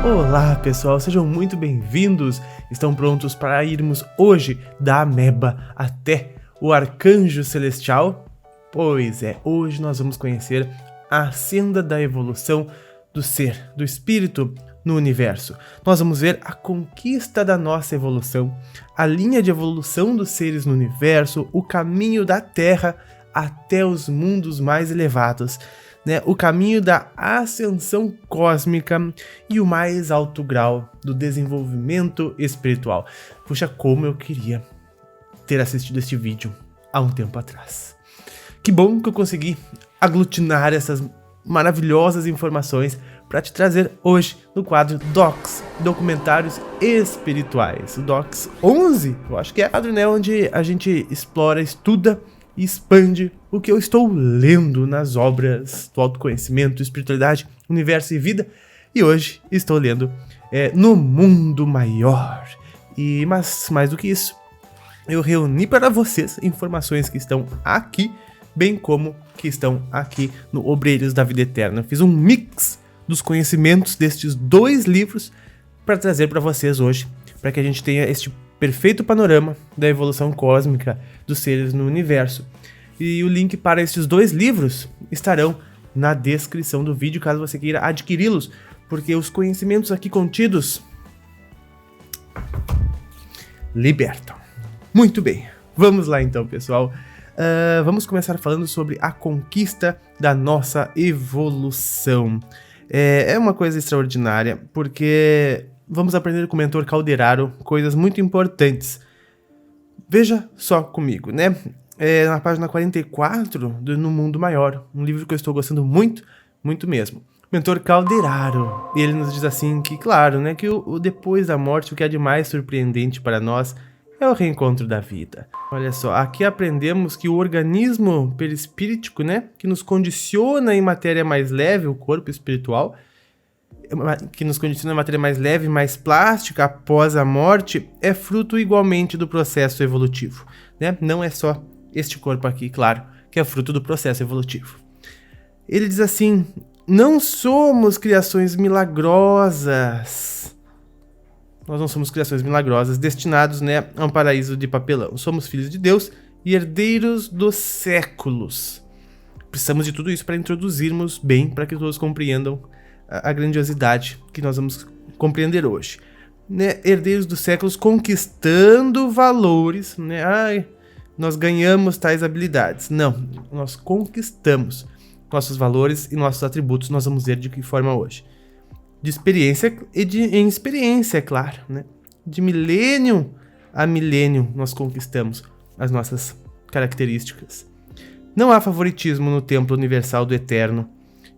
Olá pessoal, sejam muito bem-vindos. Estão prontos para irmos hoje da ameba até o arcanjo celestial? Pois é, hoje nós vamos conhecer a senda da evolução do ser, do espírito no universo. Nós vamos ver a conquista da nossa evolução, a linha de evolução dos seres no universo, o caminho da Terra até os mundos mais elevados, né? O caminho da ascensão cósmica e o mais alto grau do desenvolvimento espiritual. Puxa, como eu queria ter assistido este vídeo há um tempo atrás. Que bom que eu consegui aglutinar essas maravilhosas informações para te trazer hoje no quadro Docs, Documentários Espirituais. O Docs 11, eu acho que é o quadro, né, onde a gente explora, estuda e expande o que eu estou lendo nas obras do autoconhecimento, espiritualidade, universo e vida. E hoje estou lendo No Mundo Maior. Mas mais do que isso, eu reuni para vocês informações que estão aqui, bem como que estão aqui no Obreiros da Vida Eterna. Eu fiz um mix dos conhecimentos destes dois livros para trazer para vocês hoje, para que a gente tenha este perfeito panorama da evolução cósmica dos seres no universo. E o link para estes dois livros estarão na descrição do vídeo, caso você queira adquiri-los, porque os conhecimentos aqui contidos libertam. Muito bem, vamos lá então, pessoal. Vamos começar falando sobre a conquista da nossa evolução. É uma coisa extraordinária, porque vamos aprender com o mentor Calderaro coisas muito importantes. Veja só comigo, né? Na página 44 do No Mundo Maior, um livro que eu estou gostando muito, muito mesmo. Mentor Calderaro, ele nos diz assim que, claro, né, que o depois da morte, o que é de mais surpreendente para nós é o reencontro da vida. Olha só, aqui aprendemos que o organismo perispíritico, né, que nos condiciona em matéria mais leve, o corpo espiritual, que nos condiciona em matéria mais leve, mais plástica após a morte, é fruto igualmente do processo evolutivo, né? Não é só este corpo aqui, claro, que é fruto do processo evolutivo. Ele diz assim: não somos criações milagrosas. Nós não somos criações milagrosas destinados, né, a um paraíso de papelão. Somos filhos de Deus e herdeiros dos séculos. Precisamos de tudo isso para introduzirmos bem, para que todos compreendam a grandiosidade que nós vamos compreender hoje. Né? Herdeiros dos séculos conquistando valores, né? Nós ganhamos tais habilidades. Não, nós conquistamos nossos valores e nossos atributos. Nós vamos ver de que forma hoje. De experiência e em experiência, é claro, né? De milênio a milênio nós conquistamos as nossas características. Não há favoritismo no templo universal do Eterno,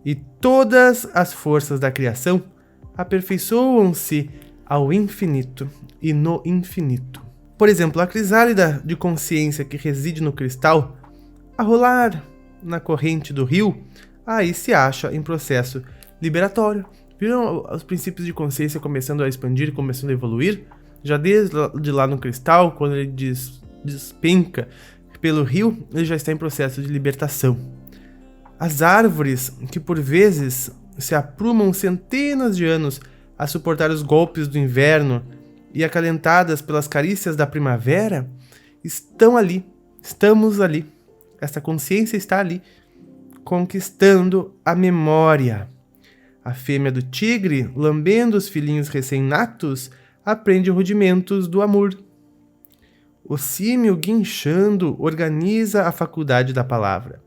e todas as forças da criação aperfeiçoam-se ao infinito e no infinito. Por exemplo, a crisálida de consciência que reside no cristal, a rolar na corrente do rio, aí se acha em processo liberatório. Viram os princípios de consciência começando a expandir, começando a evoluir? Já desde lá no cristal, quando ele despenca pelo rio, ele já está em processo de libertação. As árvores, que por vezes se aprumam centenas de anos a suportar os golpes do inverno e acalentadas pelas carícias da primavera, estão ali, estamos ali. Essa consciência está ali, conquistando a memória. A fêmea do tigre, lambendo os filhinhos recém-natos, aprende rudimentos do amor. O símio, guinchando, organiza a faculdade da palavra.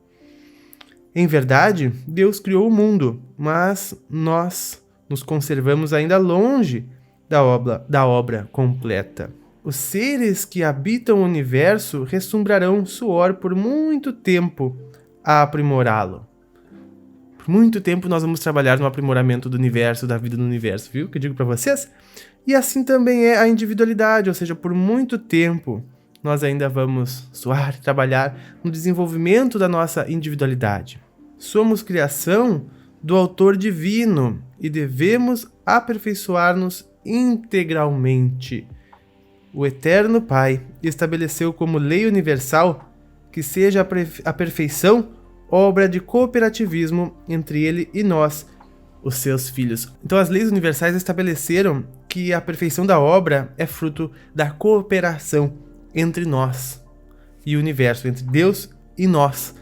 Em verdade, Deus criou o mundo, mas nós nos conservamos ainda longe da obra completa. Os seres que habitam o universo ressumbrarão suor por muito tempo a aprimorá-lo. Por muito tempo nós vamos trabalhar no aprimoramento do universo, da vida no universo, viu? Que eu digo para vocês? E assim também é a individualidade, ou seja, por muito tempo nós ainda vamos suar, trabalhar no desenvolvimento da nossa individualidade. Somos criação do Autor Divino e devemos aperfeiçoar-nos integralmente. O Eterno Pai estabeleceu como lei universal que seja a perfeição obra de cooperativismo entre ele e nós, os seus filhos. Então as leis universais estabeleceram que a perfeição da obra é fruto da cooperação entre nós e o universo, entre Deus e nós.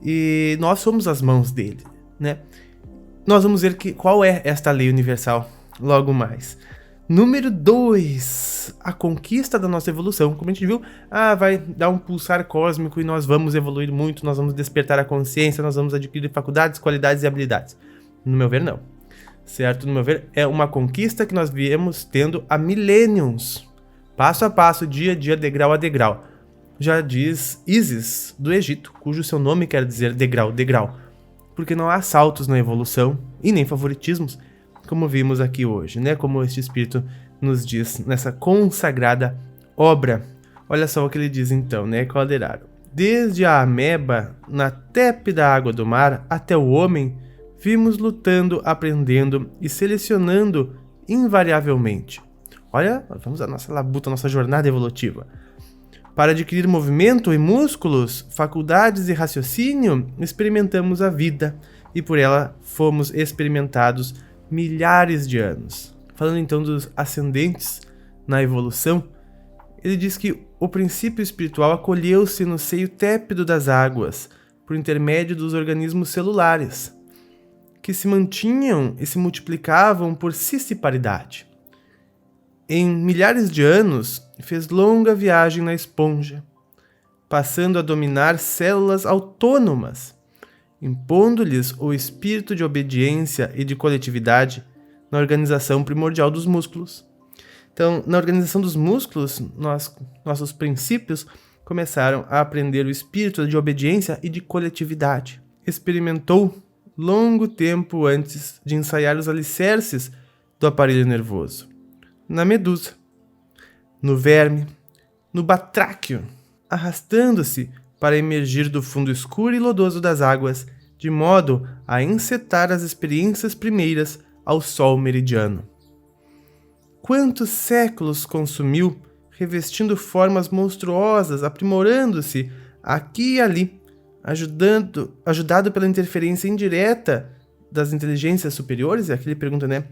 E nós somos as mãos dele, né? Nós vamos ver qual é esta lei universal logo mais. Número 2, a conquista da nossa evolução. Como a gente viu, vai dar um pulsar cósmico e nós vamos evoluir muito, nós vamos despertar a consciência, nós vamos adquirir faculdades, qualidades e habilidades. No meu ver, não. Certo? No meu ver, é uma conquista que nós viemos tendo há milênios. Passo a passo, dia a dia, degrau a degrau. Já diz Isis, do Egito, cujo seu nome quer dizer degrau, degrau. Porque não há saltos na evolução e nem favoritismos, como vimos aqui hoje, né? Como este espírito nos diz nessa consagrada obra. Olha só o que ele diz então, né? Calderaro. Desde a ameba, na tépida água do mar, até o homem, vimos lutando, aprendendo e selecionando invariavelmente. Olha, vamos à nossa labuta, à nossa jornada evolutiva. Para adquirir movimento e músculos, faculdades e raciocínio, experimentamos a vida e por ela fomos experimentados milhares de anos. Falando então dos ascendentes na evolução, ele diz que o princípio espiritual acolheu-se no seio tépido das águas, por intermédio dos organismos celulares, que se mantinham e se multiplicavam por cisciparidade. Em milhares de anos, fez longa viagem na esponja, passando a dominar células autônomas, impondo-lhes o espírito de obediência e de coletividade na organização primordial dos músculos. Então, na organização dos músculos, nossos princípios começaram a aprender o espírito de obediência e de coletividade. Experimentou longo tempo antes de ensaiar os alicerces do aparelho nervoso. Na medusa, no verme, no batráquio, arrastando-se para emergir do fundo escuro e lodoso das águas, de modo a encetar as experiências primeiras ao sol meridiano. Quantos séculos consumiu, revestindo formas monstruosas, aprimorando-se aqui e ali, ajudado pela interferência indireta das inteligências superiores? É aqui ele pergunta, né?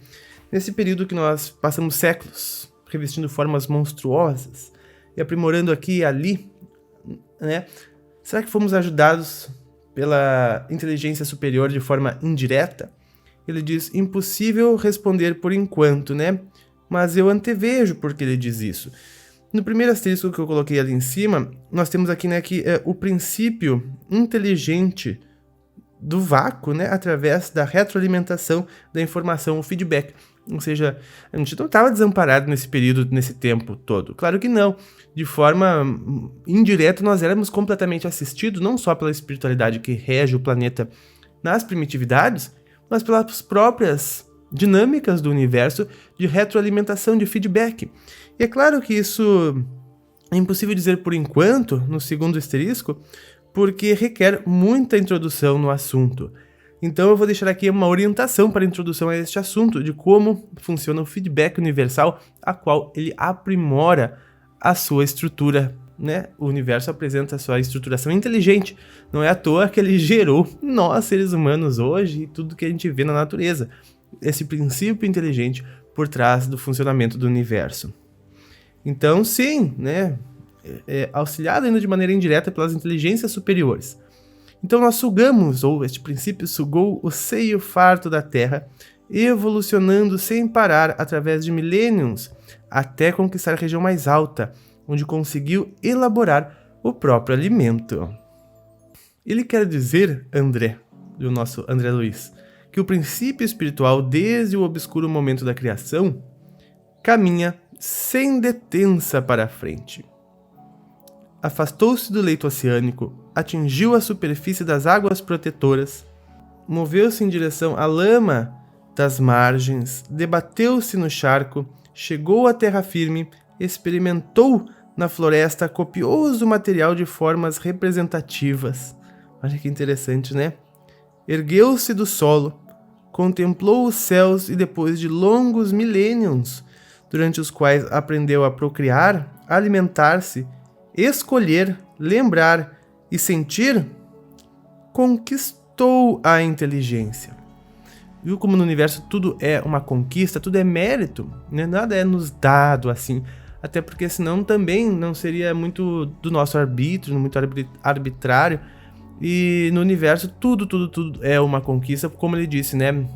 Nesse período que nós passamos séculos, revestindo formas monstruosas e aprimorando aqui e ali, né? Será que fomos ajudados pela inteligência superior de forma indireta? Ele diz, impossível responder por enquanto, né? Mas eu antevejo porque ele diz isso. No primeiro asterisco que eu coloquei ali em cima, nós temos aqui, né, que o princípio inteligente do vácuo, né, através da retroalimentação da informação, o feedback. Ou seja, a gente não estava desamparado nesse período, nesse tempo todo. Claro que não. De forma indireta, nós éramos completamente assistidos, não só pela espiritualidade que rege o planeta nas primitividades, mas pelas próprias dinâmicas do universo de retroalimentação, de feedback. E é claro que isso é impossível dizer por enquanto, no segundo asterisco, porque requer muita introdução no assunto. Então eu vou deixar aqui uma orientação para a introdução a este assunto, de como funciona o feedback universal, a qual ele aprimora a sua estrutura, né? O universo apresenta a sua estruturação inteligente. Não é à toa que ele gerou nós, seres humanos, hoje e tudo que a gente vê na natureza. Esse princípio inteligente por trás do funcionamento do universo. Então, sim, né? É auxiliado ainda de maneira indireta pelas inteligências superiores. Então nós sugamos, ou este princípio sugou o seio farto da Terra, evolucionando sem parar através de milênios, até conquistar a região mais alta, onde conseguiu elaborar o próprio alimento. Ele quer dizer, André, do nosso André Luiz, que o princípio espiritual, desde o obscuro momento da criação, caminha sem detença para a frente. Afastou-se do leito oceânico, atingiu a superfície das águas protetoras, moveu-se em direção à lama das margens, debateu-se no charco, chegou à terra firme, experimentou na floresta copioso material de formas representativas. Olha que interessante, né? Ergueu-se do solo, contemplou os céus e depois de longos milênios, durante os quais aprendeu a procriar, alimentar-se, escolher, lembrar e sentir, conquistou a inteligência. Viu como no universo tudo é uma conquista, tudo é mérito, né? Nada é nos dado assim. Até porque senão também não seria muito do nosso arbítrio, muito arbitrário. E no universo tudo é uma conquista, como ele disse, né?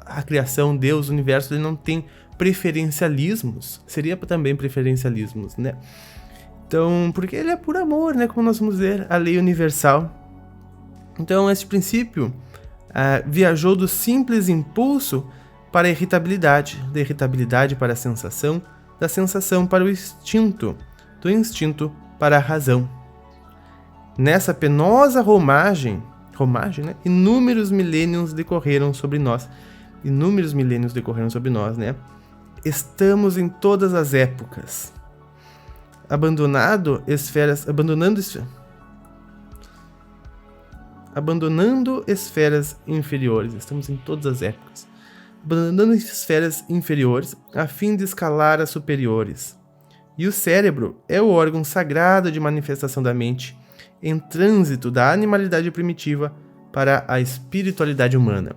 A criação, Deus, o universo, ele não tem preferencialismos. Seria também preferencialismos, né? Então, porque ele é por amor, né? Como nós vamos ver, a lei universal. Então, esse princípio viajou do simples impulso para a irritabilidade, da irritabilidade para a sensação, da sensação para o instinto, do instinto para a razão. Nessa penosa romagem, né? Inúmeros milênios decorreram sobre nós, né? Estamos em todas as épocas, abandonando esferas inferiores. Estamos em todas as épocas, abandonando esferas inferiores a fim de escalar as superiores. E o cérebro é o órgão sagrado de manifestação da mente, em trânsito da animalidade primitiva para a espiritualidade humana.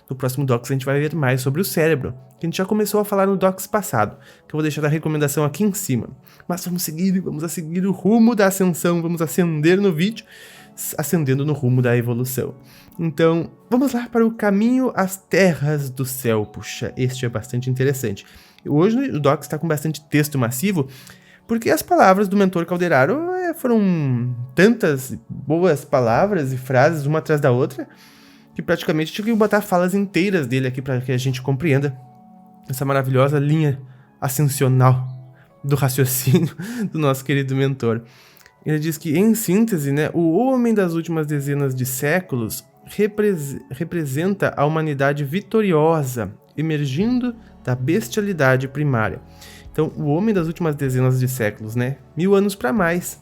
No próximo Docs a gente vai ver mais sobre o cérebro, que a gente já começou a falar no Docs passado, que eu vou deixar a recomendação aqui em cima. Mas vamos a seguir o rumo da ascensão, vamos ascender no vídeo, ascendendo no rumo da evolução. Então, vamos lá para o caminho às terras do céu. Puxa, este é bastante interessante. Hoje o Docs está com bastante texto massivo, porque as palavras do mentor Calderaro foram tantas boas palavras e frases, uma atrás da outra, que praticamente tive que botar falas inteiras dele aqui para que a gente compreenda essa maravilhosa linha ascensional do raciocínio do nosso querido mentor. Ele diz que, em síntese, né, o homem das últimas dezenas de séculos representa a humanidade vitoriosa, emergindo da bestialidade primária. Então, o homem das últimas dezenas de séculos, né, 1000 anos para mais,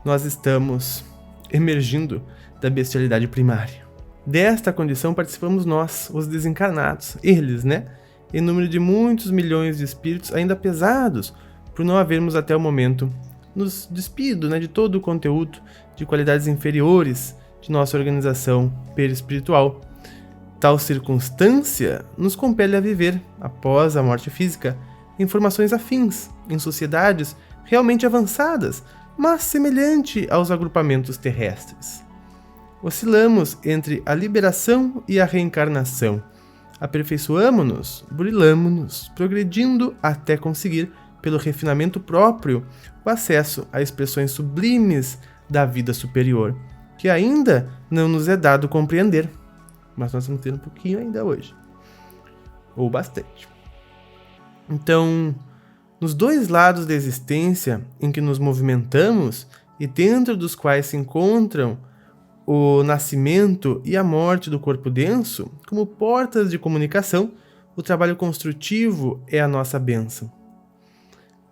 nós estamos emergindo da bestialidade primária. Desta condição participamos nós, os desencarnados, eles, né, em número de muitos milhões de espíritos ainda pesados, por não havermos até o momento nos despido, né, de todo o conteúdo de qualidades inferiores de nossa organização perispiritual. Tal circunstância nos compele a viver, após a morte física, em formações afins, em sociedades realmente avançadas, mas semelhante aos agrupamentos terrestres. Oscilamos entre a liberação e a reencarnação. Aperfeiçoamo-nos, burilamo-nos, progredindo até conseguir, pelo refinamento próprio, o acesso a expressões sublimes da vida superior, que ainda não nos é dado compreender, mas nós vamos ter um pouquinho ainda hoje, ou bastante. Então, nos dois lados da existência em que nos movimentamos e dentro dos quais se encontram o nascimento e a morte do corpo denso, como portas de comunicação, o trabalho construtivo é a nossa bênção,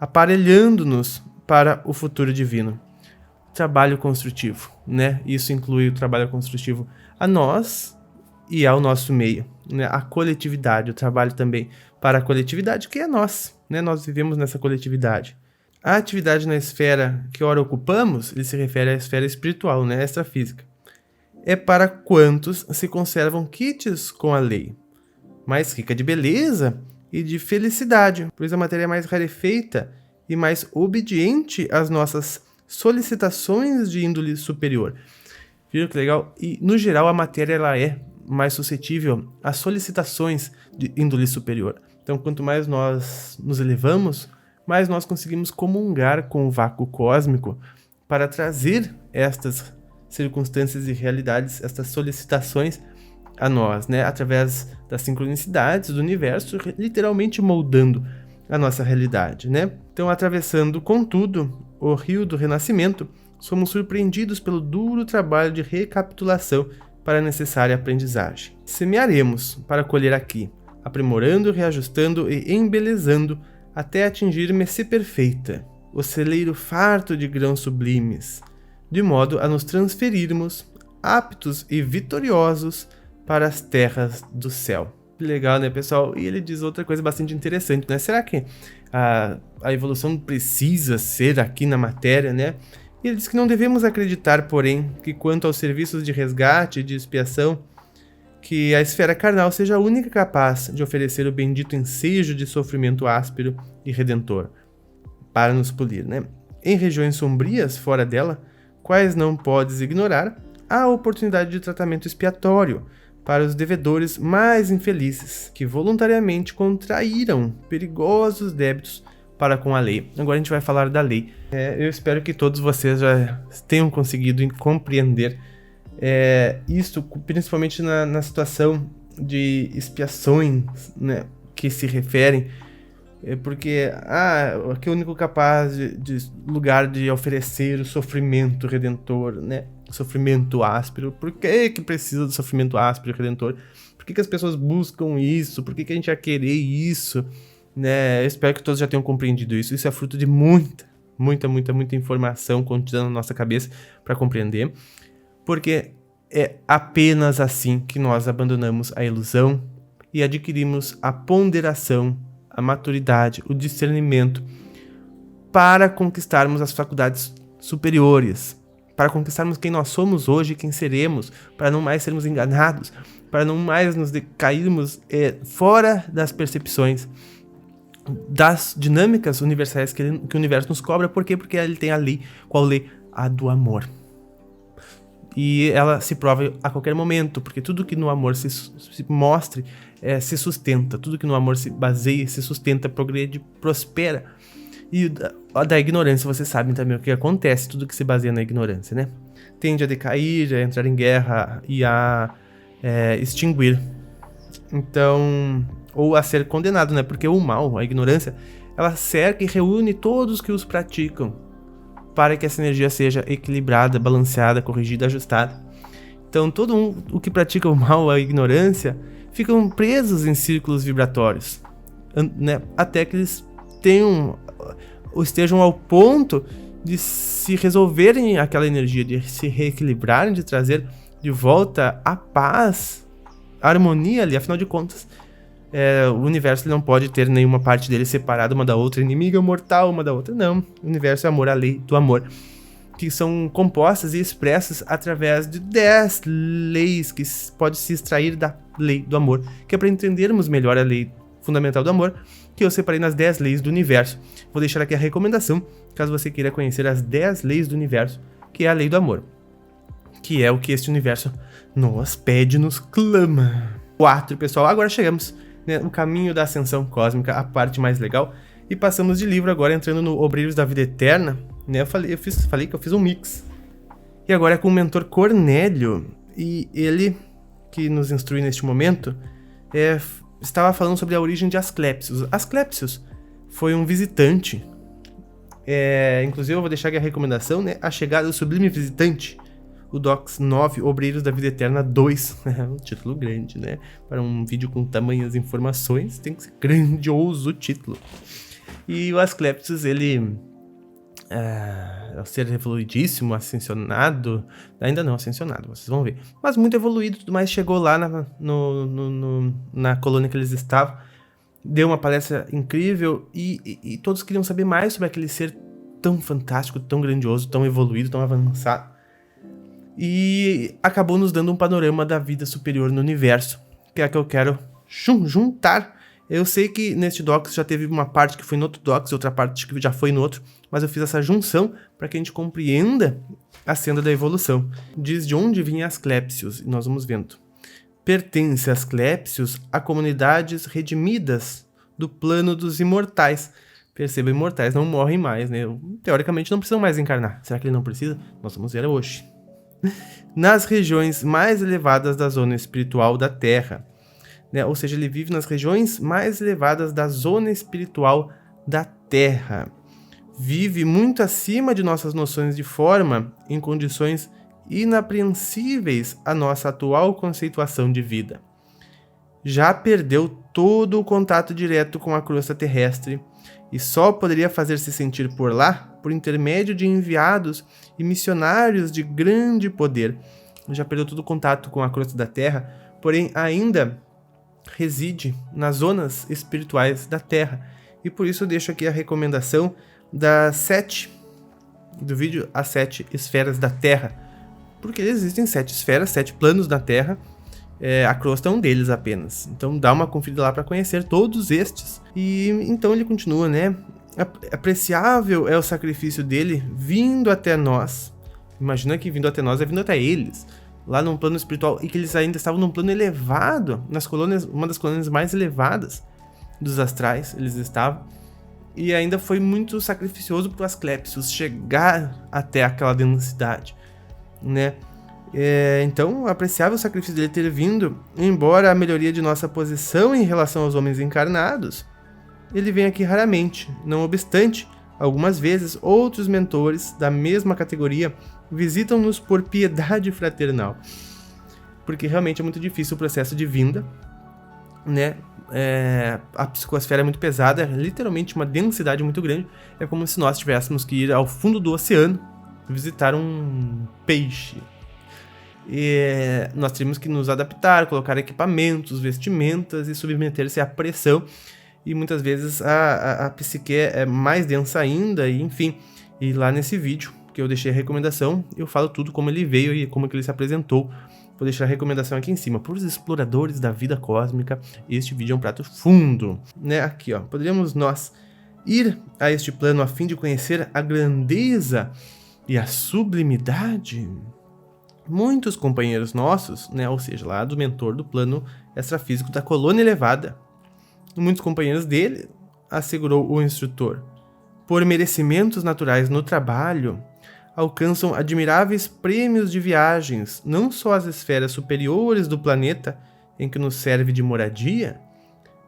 aparelhando-nos para o futuro divino. Trabalho construtivo, né? Isso inclui o trabalho construtivo a nós e ao nosso meio, né? A coletividade, o trabalho também para a coletividade, que é nós, né? Nós vivemos nessa coletividade. A atividade na esfera que ora ocupamos, ele se refere à esfera espiritual, né? Extrafísica. É para quantos se conservam quites com a lei, mais rica de beleza e de felicidade, pois a matéria é mais rarefeita e mais obediente às nossas solicitações de índole superior. Viram que legal? E, no geral, a matéria ela é mais suscetível às solicitações de índole superior. Então, quanto mais nós nos elevamos, mais nós conseguimos comungar com o vácuo cósmico para trazer estas circunstâncias e realidades, estas solicitações a nós, né? Através das sincronicidades do universo, literalmente moldando a nossa realidade, né? Então, atravessando, contudo, o rio do renascimento, somos surpreendidos pelo duro trabalho de recapitulação para a necessária aprendizagem. Semearemos para colher aqui, aprimorando, reajustando e embelezando até atingir Messê perfeita, o celeiro farto de grãos sublimes, de modo a nos transferirmos, aptos e vitoriosos, para as terras do céu. Que legal, né, pessoal? E ele diz outra coisa bastante interessante, né? Será que a evolução precisa ser aqui na matéria, né? E ele diz que não devemos acreditar, porém, que quanto aos serviços de resgate e de expiação, que a esfera carnal seja a única capaz de oferecer o bendito ensejo de sofrimento áspero e redentor, para nos polir, né? Em regiões sombrias, fora dela, quais não podes ignorar, há a oportunidade de tratamento expiatório para os devedores mais infelizes, que voluntariamente contraíram perigosos débitos para com a lei. Agora a gente vai falar da lei. Eu espero que todos vocês já tenham conseguido compreender isso, principalmente na situação de expiações, né, que se referem, porque aqui é o único capaz de lugar de oferecer o sofrimento redentor, né, sofrimento áspero. Por que precisa do sofrimento áspero e redentor? Por que as pessoas buscam isso? Por que a gente vai querer isso? Né? Eu espero que todos já tenham compreendido isso. Isso é fruto de muita informação contida na nossa cabeça para compreender. Porque é apenas assim que nós abandonamos a ilusão e adquirimos a ponderação, a maturidade, o discernimento para conquistarmos as faculdades superiores, para conquistarmos quem nós somos hoje e quem seremos, para não mais sermos enganados, para não mais nos cairmos fora das percepções, das dinâmicas universais que o universo nos cobra. Por quê? Porque ele tem a lei. Qual lei? A do amor. E ela se prova a qualquer momento, porque tudo que no amor se mostre se sustenta, tudo que no amor se baseia, se sustenta, progride, prospera. E da ignorância, vocês sabem também o que acontece, tudo que se baseia na ignorância, né? Tende a decair, a entrar em guerra e a extinguir. Então, ou a ser condenado, né? Porque o mal, a ignorância, ela cerca e reúne todos que os praticam para que essa energia seja equilibrada, balanceada, corrigida, ajustada. Então, o que pratica o mal, a ignorância, ficam presos em círculos vibratórios, né? Até que eles estejam ao ponto de se resolverem aquela energia, de se reequilibrarem, de trazer de volta a paz, a harmonia ali. Afinal de contas, o universo não pode ter nenhuma parte dele separada uma da outra, inimiga mortal uma da outra. Não, o universo é amor, a lei do amor, que são compostas e expressas através de 10 leis que pode se extrair da lei do amor, que é para entendermos melhor a lei fundamental do amor, que eu separei nas 10 leis do universo. Vou deixar aqui a recomendação, caso você queira conhecer as 10 leis do universo, que é a lei do amor, que é o que este universo nos pede, nos clama. 4, pessoal, agora chegamos, né, no caminho da ascensão cósmica, a parte mais legal, e passamos de livro agora entrando no Obreiros da Vida Eterna, né? Eu falei que eu fiz um mix. E agora é com o mentor Cornélio, e ele, que nos instrui neste momento, estava falando sobre a origem de Asclépios. Asclépios foi um visitante, inclusive eu vou deixar aqui a recomendação, né? A Chegada do Sublime Visitante, o Docs 9, Obreiros da Vida Eterna 2. Um título grande, né? Para um vídeo com tamanhas informações, tem que ser grandioso o título. E o Asclépios, ele é um ser evoluidíssimo, ascensionado, ainda não ascensionado, vocês vão ver, mas muito evoluído e tudo mais. Chegou lá na colônia que eles estavam, deu uma palestra incrível e todos queriam saber mais sobre aquele ser tão fantástico, tão grandioso, tão evoluído, tão avançado, e acabou nos dando um panorama da vida superior no universo, que é a que eu quero juntar. Eu sei que neste Docs já teve uma parte que foi no outro Docs, outra parte que já foi no outro, mas eu fiz essa junção para que a gente compreenda a senda da evolução. Diz de onde vinha Asclépios, e nós vamos vendo. Pertence Asclépios a comunidades redimidas do plano dos imortais. Perceba, imortais não morrem mais, né? Teoricamente não precisam mais encarnar. Será que ele não precisa? Nós vamos ver hoje. Nas regiões mais elevadas da zona espiritual da Terra, né? Ou seja, ele vive nas regiões mais elevadas da zona espiritual da Terra. Vive muito acima de nossas noções de forma, em condições inapreensíveis à nossa atual conceituação de vida. Já perdeu todo o contato direto com a crosta terrestre e só poderia fazer-se sentir por lá por intermédio de enviados e missionários de grande poder. Já perdeu todo o contato com a crosta da Terra, porém ainda reside nas zonas espirituais da Terra. E por isso eu deixo aqui a recomendação do vídeo As 7 Esferas da Terra. Porque existem 7 esferas, 7 planos da Terra, A crosta é um deles apenas. Então dá uma conferida lá para conhecer todos estes. E então ele continua, né? Apreciável é o sacrifício dele vindo até nós. Imagina que vindo até nós é vindo até eles, lá num plano espiritual, e que eles ainda estavam num plano elevado, nas colônias, uma das colônias mais elevadas dos astrais, eles estavam. E ainda foi muito sacrificioso para o Asclepius chegar até aquela densidade, né? Então, apreciável o sacrifício dele ter vindo, embora a melhoria de nossa posição em relação aos homens encarnados, ele vem aqui raramente. Não obstante, algumas vezes outros mentores da mesma categoria visitam-nos por piedade fraternal, porque realmente é muito difícil o processo de vinda, né? A psicosfera é muito pesada, é literalmente uma densidade muito grande. É como se nós tivéssemos que ir ao fundo do oceano visitar um peixe. E nós teríamos que nos adaptar, colocar equipamentos, vestimentas e submeter-se à pressão. E muitas vezes a psique é mais densa ainda, e enfim. E lá nesse vídeo, que eu deixei a recomendação, eu falo tudo como ele veio e como que ele se apresentou. Vou deixar a recomendação aqui em cima. Para os exploradores da vida cósmica, este vídeo é um prato fundo, né? Aqui, ó. Poderíamos nós ir a este plano a fim de conhecer a grandeza e a sublimidade? Muitos companheiros nossos, né? Ou seja, lá do mentor do plano extrafísico da colônia elevada, muitos companheiros dele, assegurou o instrutor, por merecimentos naturais no trabalho, alcançam admiráveis prêmios de viagens, não só às esferas superiores do planeta, em que nos serve de moradia,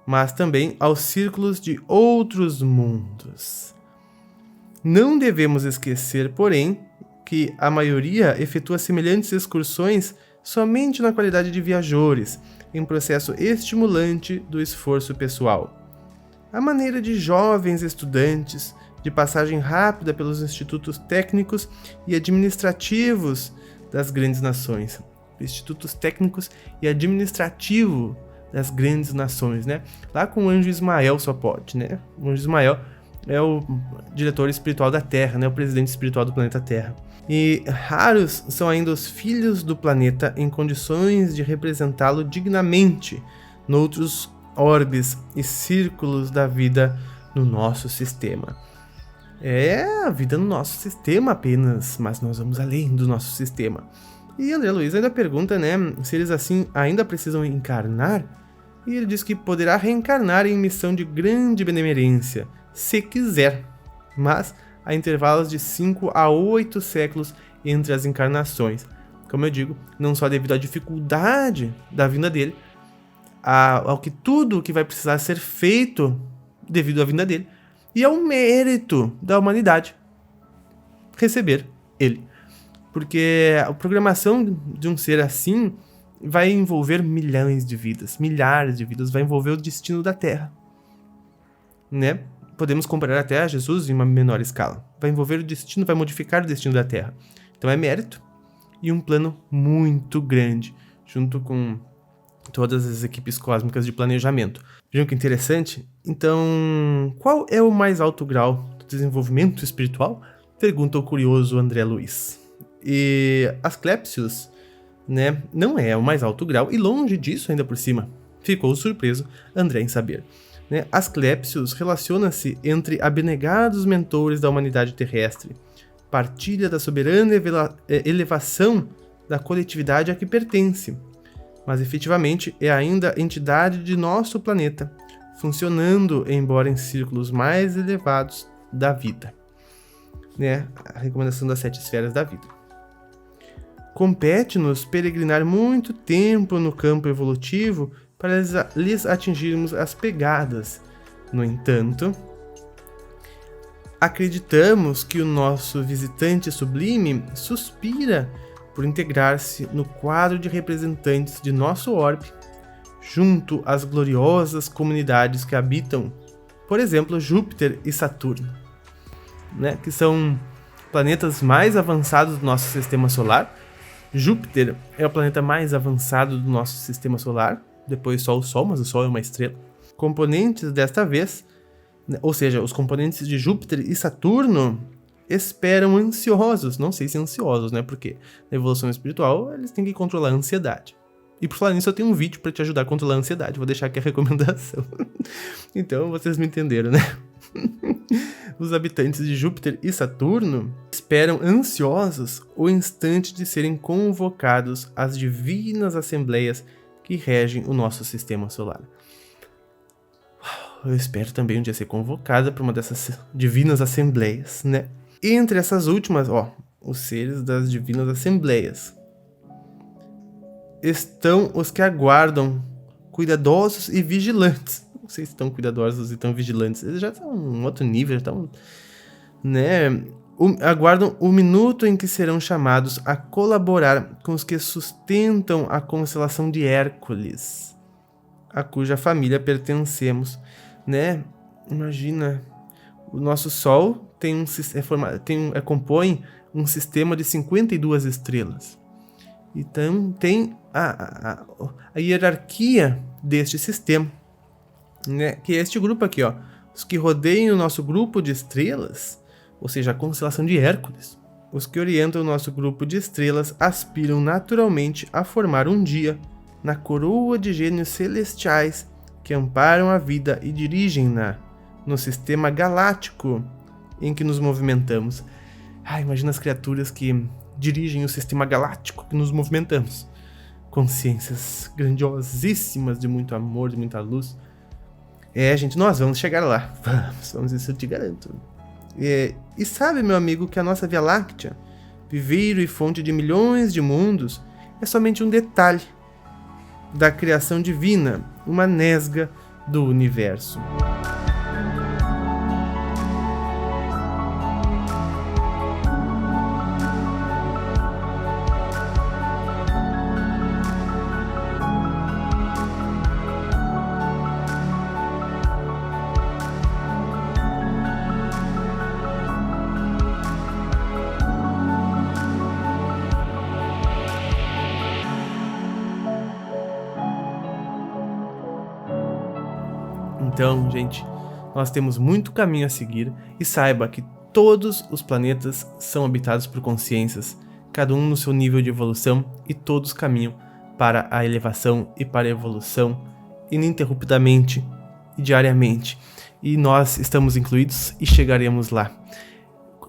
mas também aos círculos de outros mundos. Não devemos esquecer, porém, que a maioria efetua semelhantes excursões somente na qualidade de viajores, em processo estimulante do esforço pessoal. A maneira de jovens estudantes, de passagem rápida pelos institutos técnicos e administrativos das grandes nações. Institutos técnicos e administrativo das grandes nações, né? Lá com o anjo Ismael só pode, né? O anjo Ismael é o diretor espiritual da Terra, né? O presidente espiritual do planeta Terra. E raros são ainda os filhos do planeta em condições de representá-lo dignamente noutros orbes e círculos da vida no nosso sistema. É a vida no nosso sistema apenas, mas nós vamos além do nosso sistema. E André Luiz ainda pergunta, né, se eles assim ainda precisam encarnar, e ele diz que poderá reencarnar em missão de grande benemerência, se quiser, mas há intervalos de 5 a 8 séculos entre as encarnações. Como eu digo, não só devido à dificuldade da vinda dele, ao que tudo que vai precisar ser feito devido à vinda dele, e ao mérito da humanidade receber ele. Porque a programação de um ser assim vai envolver milhões de vidas, milhares de vidas, vai envolver o destino da Terra, né? Podemos comparar até a Jesus em uma menor escala. Vai envolver o destino, vai modificar o destino da Terra. Então é mérito e um plano muito grande, junto com todas as equipes cósmicas de planejamento. Vejam que interessante? Então, qual é o mais alto grau do desenvolvimento espiritual? Pergunta o curioso André Luiz. E Asclepius, né, não é o mais alto grau, e longe disso ainda por cima. Ficou surpreso André em saber. Né? Asclepius relaciona-se entre abnegados mentores da humanidade terrestre, partilha da soberana elevação da coletividade a que pertence, mas efetivamente é ainda entidade de nosso planeta, funcionando embora em círculos mais elevados da vida. Né? A recomendação das 7 esferas da vida. Compete-nos peregrinar muito tempo no campo evolutivo para lhes atingirmos as pegadas. No entanto, acreditamos que o nosso visitante sublime suspira por integrar-se no quadro de representantes de nosso orbe, junto às gloriosas comunidades que habitam, por exemplo, Júpiter e Saturno, né, que são planetas mais avançados do nosso sistema solar. Júpiter é o planeta mais avançado do nosso sistema solar, depois só o Sol, mas o Sol é uma estrela. Componentes desta vez, ou seja, os componentes de Júpiter e Saturno esperam ansiosos, não sei se ansiosos, né, porque na evolução espiritual eles têm que controlar a ansiedade. E por falar nisso, eu tenho um vídeo para te ajudar a controlar a ansiedade. Vou deixar aqui a recomendação. Então, vocês me entenderam, né? Os habitantes de Júpiter e Saturno esperam ansiosos o instante de serem convocados às divinas assembleias que regem o nosso sistema solar. Eu espero também um dia ser convocada para uma dessas divinas assembleias, né? Entre essas últimas, os seres das divinas assembleias estão os que aguardam cuidadosos e vigilantes. Não sei se estão cuidadosos e estão vigilantes. Eles já estão em outro nível, já estão, né? Aguardam o minuto em que serão chamados a colaborar com os que sustentam a constelação de Hércules, a cuja família pertencemos, né? Imagina, o nosso Sol compõe um sistema de 52 estrelas. Então tem a hierarquia deste sistema, né? Que é este grupo aqui, os que rodeiam o nosso grupo de estrelas, ou seja, a constelação de Hércules. Os que orientam o nosso grupo de estrelas aspiram naturalmente a formar um dia na coroa de gênios celestiais que amparam a vida e dirigem-na no sistema galáctico em que nos movimentamos. Imagina as criaturas que dirigem o sistema galáctico que nos movimentamos. Consciências grandiosíssimas de muito amor, de muita luz. Gente, nós vamos chegar lá. Vamos, isso eu te garanto. E sabe, meu amigo, que a nossa Via Láctea, viveiro e fonte de milhões de mundos, é somente um detalhe da criação divina, uma nesga do universo. Então, gente, nós temos muito caminho a seguir e saiba que todos os planetas são habitados por consciências, cada um no seu nível de evolução e todos caminham para a elevação e para a evolução ininterruptamente e diariamente. E nós estamos incluídos e chegaremos lá.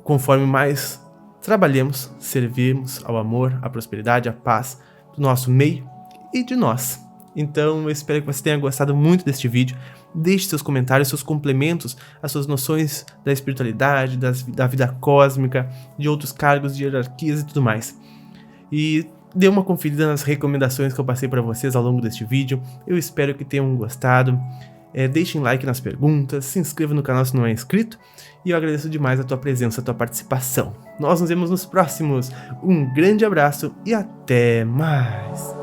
Conforme mais trabalhemos, servirmos ao amor, à prosperidade, à paz do nosso meio e de nós. Então, eu espero que você tenha gostado muito deste vídeo. Deixe seus comentários, seus complementos, as suas noções da espiritualidade, da vida cósmica, de outros cargos, de hierarquias e tudo mais. E dê uma conferida nas recomendações que eu passei para vocês ao longo deste vídeo. Eu espero que tenham gostado. Deixem like nas perguntas, se inscreva no canal se não é inscrito. E eu agradeço demais a tua presença, a tua participação. Nós nos vemos nos próximos. Um grande abraço e até mais!